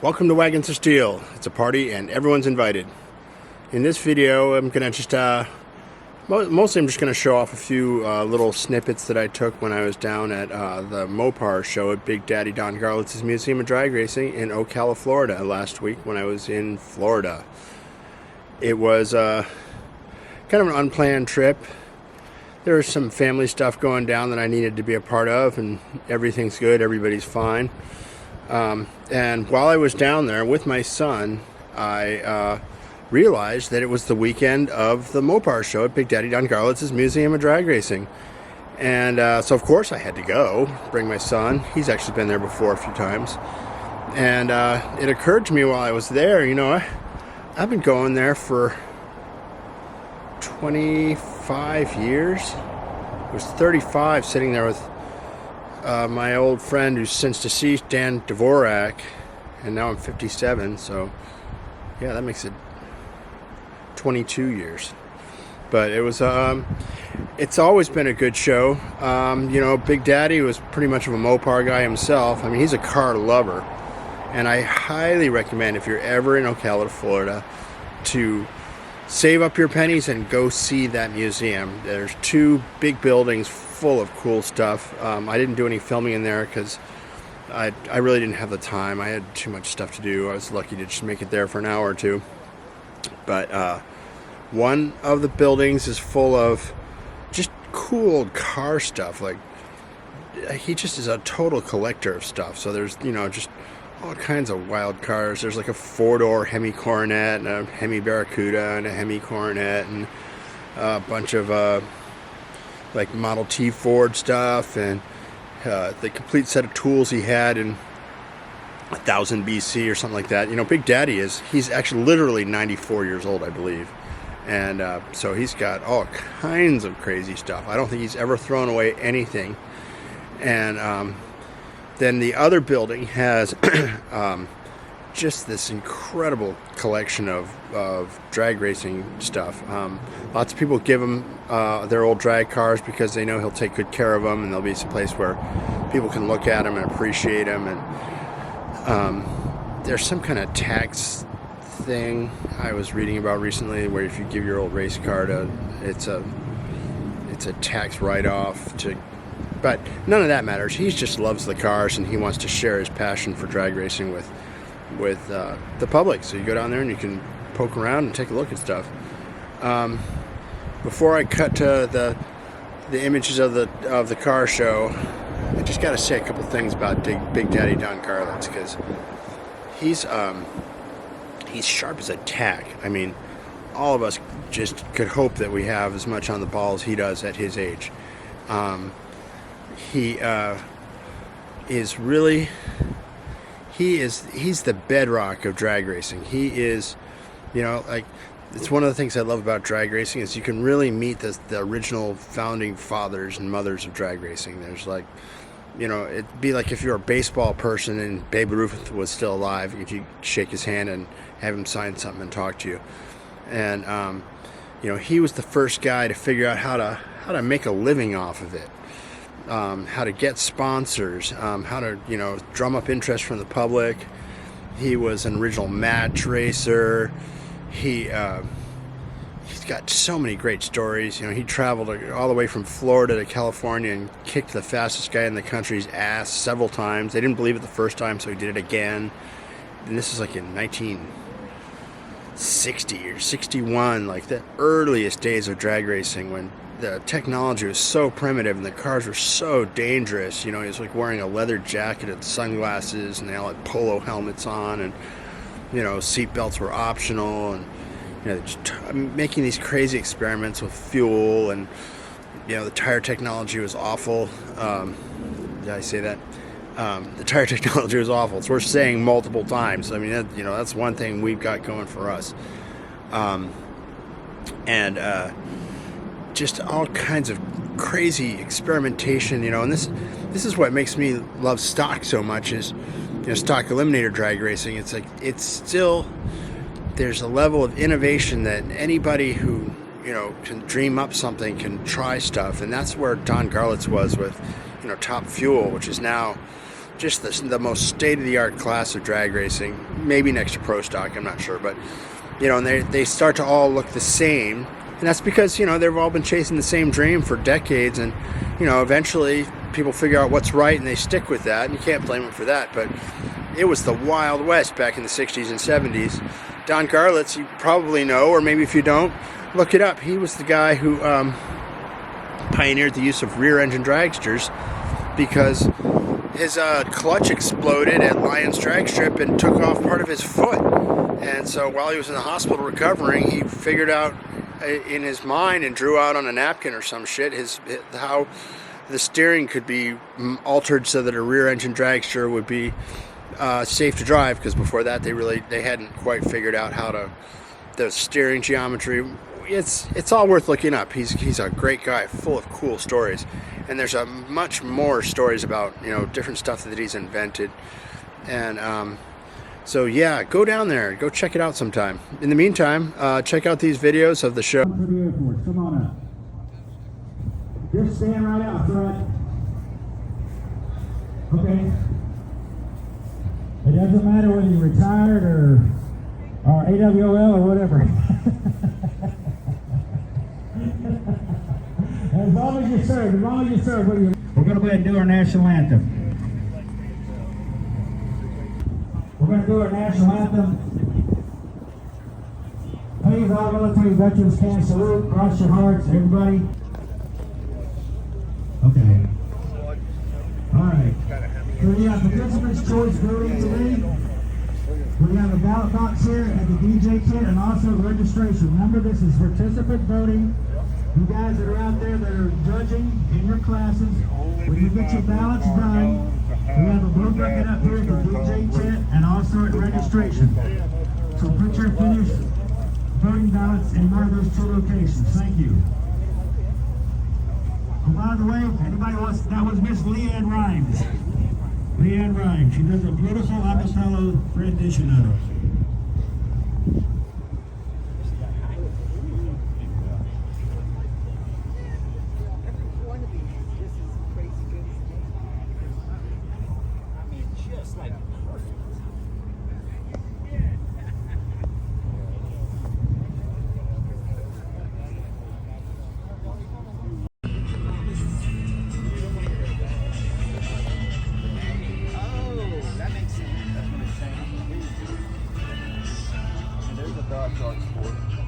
Welcome to Wagons of Steel. It's a party and everyone's invited. In this video, I'm going to just, mostly I'm just going to show off a few little snippets that I took when I was down at the Mopar Show at Big Daddy Don Garlits' Museum of Drag Racing in Ocala, Florida last week when I was in Florida. It was kind of an unplanned trip. There was some family stuff going down that I needed to be a part of, and everything's good, everybody's fine. And while I was down there with my son, I realized that it was the weekend of the Mopar Show at Big Daddy Don Garlits' Museum of Drag Racing. And so of course I had to go, bring my son. He's actually been there before a few times. And it occurred to me while I was there, you know, I've been going there for 25 years. I was 35 sitting there with my old friend who's since deceased, Dan Dvorak, and now I'm 57, so yeah, that makes it 22 years. But it was it's always been a good show. You know, Big Daddy was pretty much of a Mopar guy himself. I mean, he's a car lover, and I highly recommend, if you're ever in Ocala, Florida, to save up your pennies and go see that museum. There's two big buildings full of cool stuff. I didn't do any filming in there because I really didn't have the time. I had too much stuff to do. I was lucky to just make it there for an hour or two. But one of the buildings is full of just cool car stuff. Like, he just is a total collector of stuff. So there's, you know, just all kinds of wild cars. There's like a four-door Hemi Coronet and a Hemi Barracuda and a Hemi Coronet and a bunch of like Model T Ford stuff, and the complete set of tools he had in 1000 BC or something like that. You know, Big Daddy he's actually literally 94 years old, I believe. And so he's got all kinds of crazy stuff. I don't think he's ever thrown away anything. And then the other building has just this incredible collection of drag racing stuff. Lots of people give him their old drag cars because they know he'll take good care of them, and there'll be some place where people can look at them and appreciate them. And there's some kind of tax thing I was reading about recently where if you give your old race car it's a tax write-off to. But none of that matters. He just loves the cars, and he wants to share his passion for drag racing with the public. So you go down there and you can poke around and take a look at stuff. Before I cut to the images of the car show, I just got to say a couple things about Big Daddy Don Garlits, because he's sharp as a tack. I mean, all of us just could hope that we have as much on the ball as he does at his age. He's the bedrock of drag racing. He is, you know, like, it's one of the things I love about drag racing is you can really meet the original founding fathers and mothers of drag racing. There's like, you know, it'd be like if you're a baseball person and Babe Ruth was still alive, if you shake his hand and have him sign something and talk to you. And you know, he was the first guy to figure out how to make a living off of it. How to get sponsors, how to, you know, drum up interest from the public. He was an original match racer. He's got so many great stories. You know, he traveled all the way from Florida to California and kicked the fastest guy in the country's ass several times. They didn't believe it the first time, so he did it again. And this is like in 1960 or 61, like the earliest days of drag racing, when the technology was so primitive and the cars were so dangerous. You know, he was like wearing a leather jacket and sunglasses, and they all had polo helmets on, and, you know, seat belts were optional, and, you know, just making these crazy experiments with fuel, and, you know, the tire technology was awful. Did I say that? The tire technology was awful. It's worth saying multiple times. I mean, you know, that's one thing we've got going for us. Just all kinds of crazy experimentation, you know, and this is what makes me love stock so much, is, you know, stock eliminator drag racing. It's like, it's still, there's a level of innovation that anybody who, you know, can dream up something can try stuff, and that's where Don Garlits was with, you know, Top Fuel, which is now just the most state-of-the-art class of drag racing, maybe next to Pro Stock, I'm not sure, but you know, and they start to all look the same, and that's because, you know, they've all been chasing the same dream for decades, and you know, eventually people figure out what's right and they stick with that, and you can't blame them for that. But it was the Wild West back in the 60s and 70s. Don Garlits, you probably know, or maybe if you don't, look it up. He was the guy who pioneered the use of rear-engine dragsters because his clutch exploded at Lyons Drag Strip and took off part of his foot. And so while he was in the hospital recovering, he figured out in his mind and drew out on a napkin or some shit how the steering could be altered so that a rear-engine dragster would be safe to drive, because before that they hadn't quite figured out how the steering geometry. It's all worth looking up. He's a great guy, full of cool stories, and there's a much more stories about, you know, different stuff that he's invented. And so yeah, go down there, go check it out sometime. In the meantime, check out these videos of the show. For the airport, come on up. Just stand right out front. Okay. It doesn't matter whether you're retired or AWOL or whatever. As long as you serve, we're going to go ahead and do our national anthem. We're going to do our national anthem. Please, all military veterans can salute. Cross your hearts, everybody. Okay. All right. So we have participants' choice voting today. We have a ballot box here at the DJ tent and also registration. Remember, this is participant voting. You guys that are out there that are judging in your classes, when you get your ballots done, we have a blue bucket up here at the DJ tent and also at registration. So put your finished voting ballots in one of those two locations. Thank you. Oh, by the way, anybody wants, that was Miss Leanne Rhymes. Leanne Rhymes. She does a beautiful acapella rendition of it.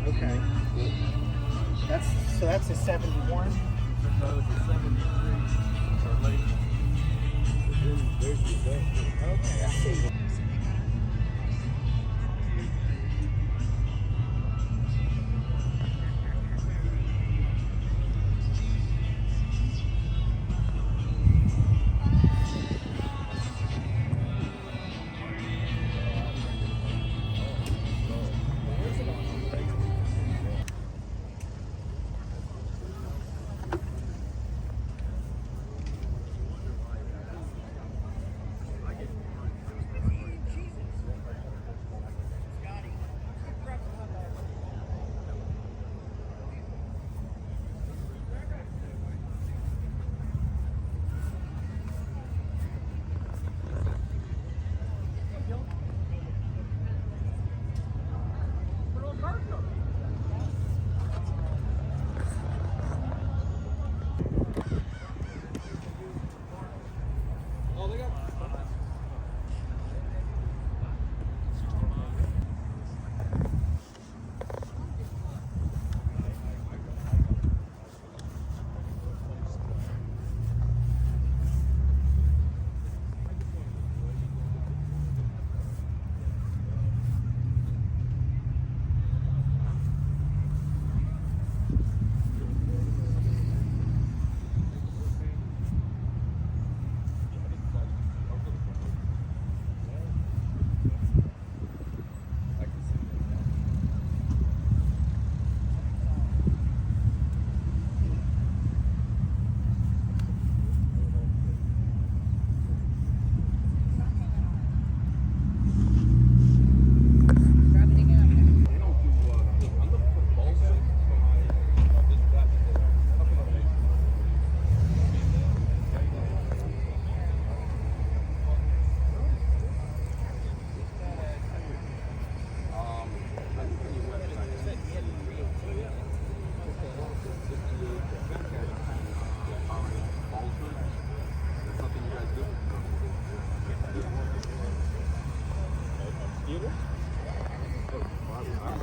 Okay. That's a 71. No, it's a 73 or late. Okay, I see.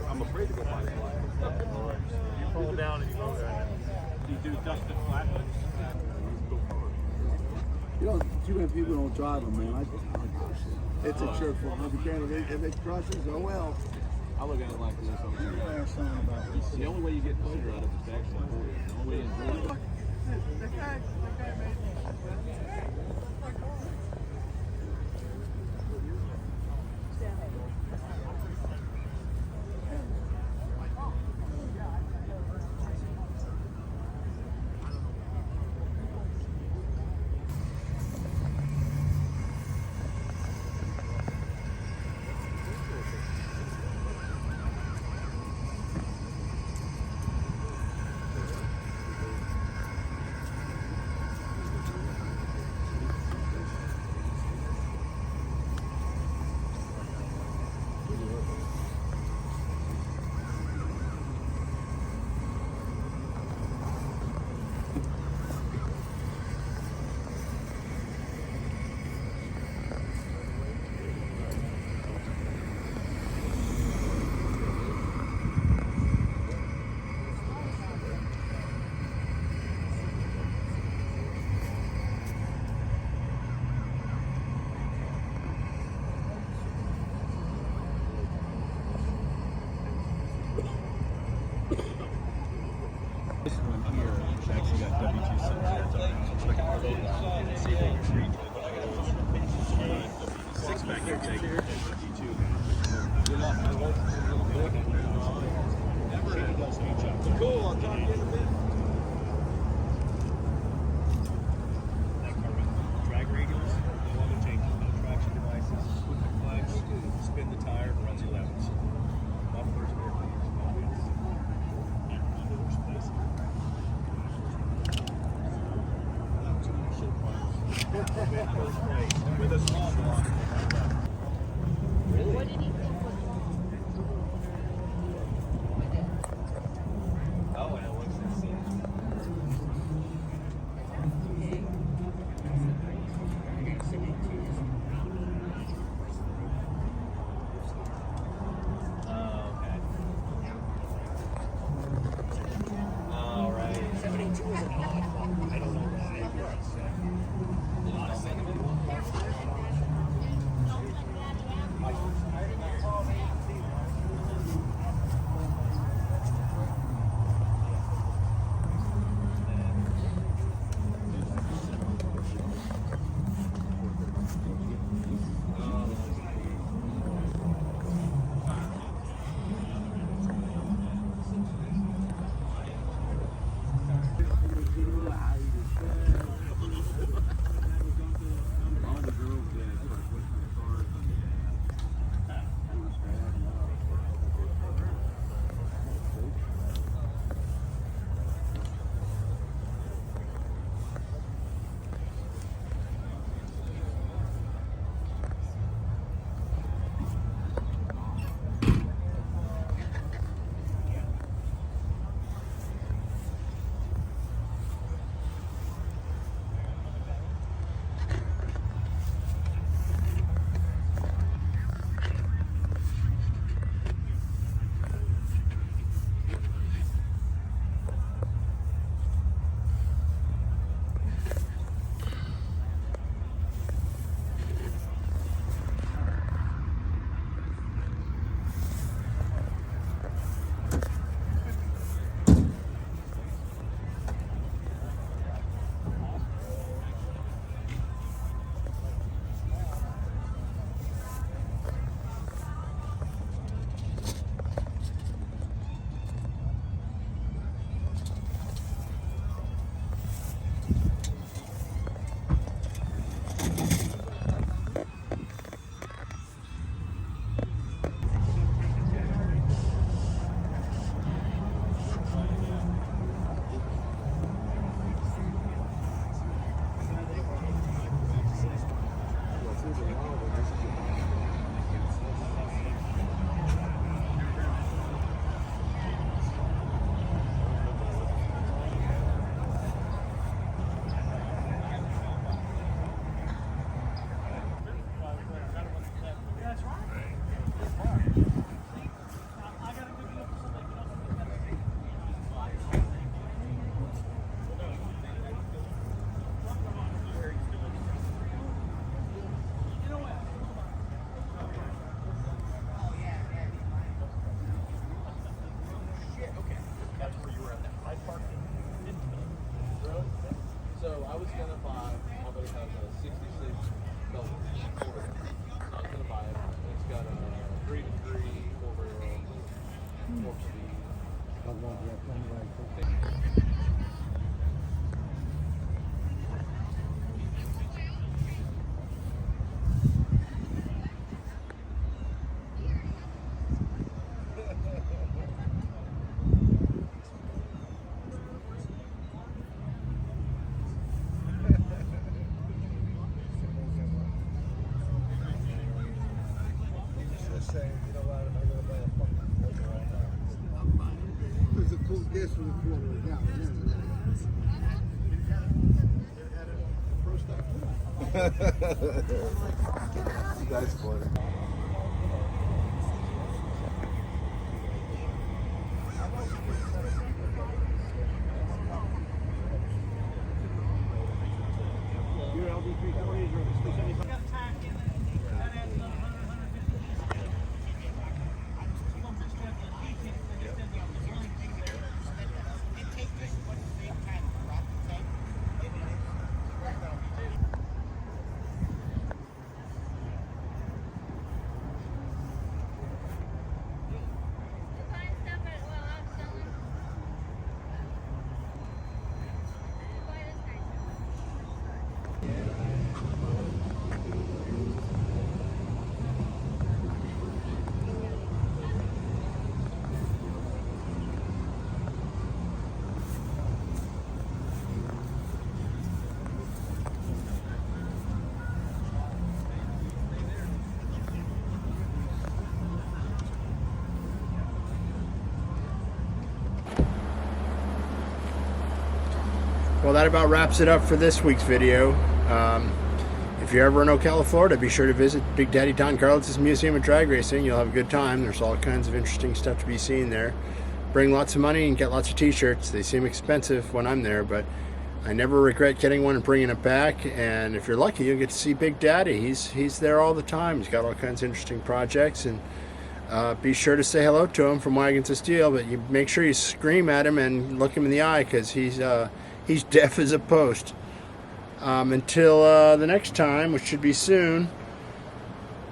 I'm afraid to go by the flag. You fall down and you go there. You do dust and flat. You know, too many people don't drive them, man. I just like this shit. It's a trip for them. If you can't, if it crushes, oh well. I look at it like this. The only way you get pleasure out of it is to actually hold it. The only way you enjoy it. This one here actually got W2 sensors on it. I'm checking for those and see if they can read it. But I got a 6-pack here taking W2. Cool, I'll talk to you in a bit. That car runs drag radials, no other changes, no traction devices, quick flex, spin the tire, runs 11s. Mufflers, air cleaners, no wheels. With a small block. What did he think was wrong? Oh, and it looks insane. Oh, okay. All right. 72 is an odd one. I don't know why. It's a cool guess for the quarter of that. That's funny. Your LD340s or 375? Well, that about wraps it up for this week's video. If you're ever in Ocala, Florida, be sure to visit Big Daddy Don Garlits' Museum of Drag Racing. You'll have a good time. There's all kinds of interesting stuff to be seen there. Bring lots of money and get lots of t-shirts. They seem expensive when I'm there, but I never regret getting one and bringing it back. And if you're lucky, you'll get to see Big Daddy. He's there all the time. He's got all kinds of interesting projects, and be sure to say hello to him from Wagons of Steel. But you make sure you scream at him and look him in the eye, because he's deaf as a post. Until the next time, which should be soon,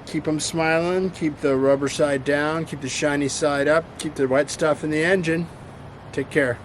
keep them smiling, keep the rubber side down, keep the shiny side up, keep the white stuff in the engine. Take care.